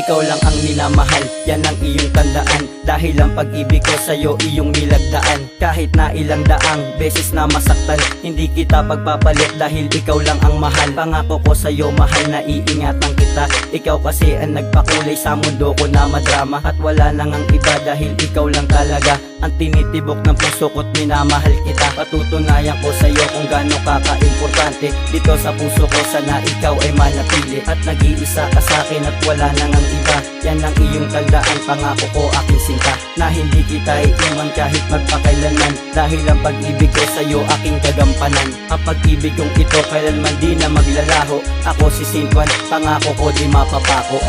ikaw lang ang minamahal, yan ang iyong tandaan. Dahil ang pag-ibig ko sa'yo iyong nilagdaan. Kahit na ilang daang beses na masaktan, hindi kita pagpapalit dahil ikaw lang ang mahal. Pangako ko sa'yo mahal na iingatan kita. Ikaw kasi ang nagpakulay sa mundo ko na madrama. At wala nang ang iba dahil ikaw lang talaga ang tinitibok ng puso ko't minamahal kita. Patutunayan ko sa'yo kung gaano kaka-importante dito sa puso ko, sana ikaw ay manatili. At nag-iisa ka sa'kin at wala nang ang iba, yan ang iyong tandaan. Pangako ko aking sinta na hindi kita iiwan kahit magpakailanman. Dahil ang pag-ibig ko sa'yo aking gagampanan. Ang pag-ibig kong ito kailanman di na maglalaho. Ako si Saint Juan, pangako ko di mapapako.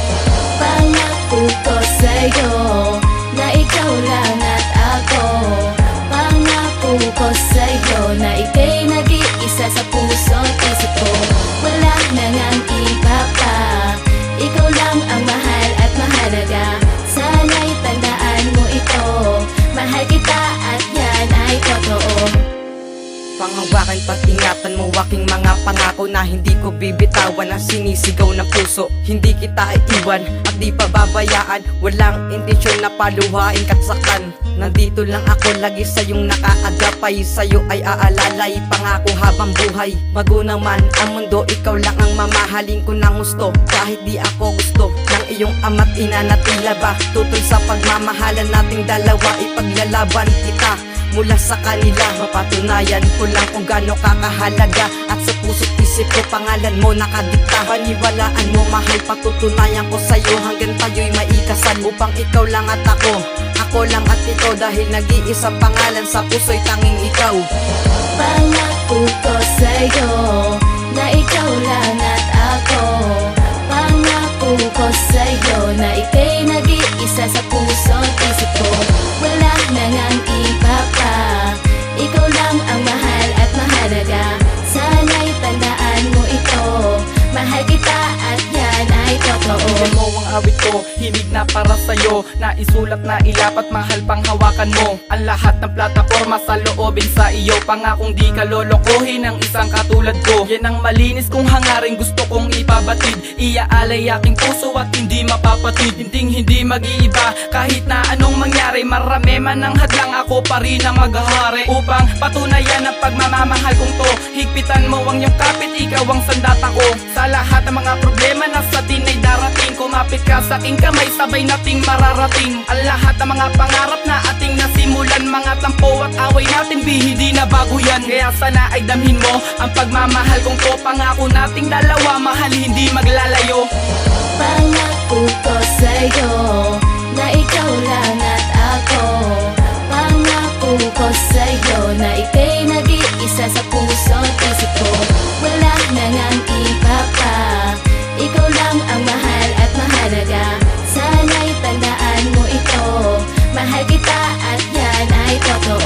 Pangako ko sa'yo na ikaw lang at ako. Pangako ko sa'yo na ika'y nag-iisa sa puso at isip ko. Wala na ngang iba pa, ikaw lang ang mahal at mahalaga. Sana'y tandaan mo ito, mahal kita at yan ay totoo. Panghawakan pag-ingatan mo aking mga pangako na hindi ko bibitawan ang sinisigaw ng puso. Hindi kita iiwan at di pababayaan, walang intensyon na paluhain katsaktan. Nandito lang ako lagi sa iyong nakaagapay, sa'yo ay aalalay pangako habang buhay. Bago naman ang mundo, ikaw lang ang mamahalin ko ng gusto. Kahit di ako gusto ng iyong ama't ina na tila ba tutol sa pagmamahalan nating dalawa, ipaglalaban kita mula sa kanila. Mapatunayan ko lang kung gaano kakahalaga at sa puso't isip ko pangalan mo nakadikta. Paniwalaan mo mahal, patutunayan ko sa'yo hanggang tayo'y maikasal. Upang ikaw lang at ako lang at ikaw, dahil nag-iisang pangalan sa puso'y tanging ikaw. Pangako ko sa'yo na ikaw lang at ako. Pangako ko sa'yo na ika'y nag-iisa sa puso at isip ko. Wala na ngang iba pa, ikaw lang ang mahal at mahalaga. Sana'y tandaan mo ito, mahal kita at yan ay totoo. Bigyan mo ang awit ko, himig na para sa'yo, na isulat na ilapat, mahal pang hawakan mo ang lahat ng plataforma sa loobin sa iyo. Pangakong di ka lolokohin ng isang katulad ko. Yan ang malinis kong hangaring gusto kong ipabatid. Iaalay aking puso at hindi mapapatid. Hindi mag-iiba kahit na anong mangyari. Marami man ang hadlang, ako pa rin ang maghahari. Upang patunayan ang pagmamamahal kong to, higpitan mo ang iyong kapit, ikaw ang sandata ko. Sa lahat ng mga problema na sa atin ay darating, kumapit ka sa aking kamay, sabay nating mararating ang lahat ng mga pangarap na ating nasimulan. Mga tampo at away natin, hindi na bago yan. Kaya sana ay damhin mo ang pagmamahal kong to. Pangako nating dalawa, mahal hindi maglalayo. Pangako ko sa'yo na ikaw lang at ako. Pangako ko sa'yo na ika'y nag-iisa sa puso at isip ko. Wala na ngang iba pa, ikaw lang ang mahal at mahalaga. Sana'y tandaan mo ito, mahal kita at yan ay totoo.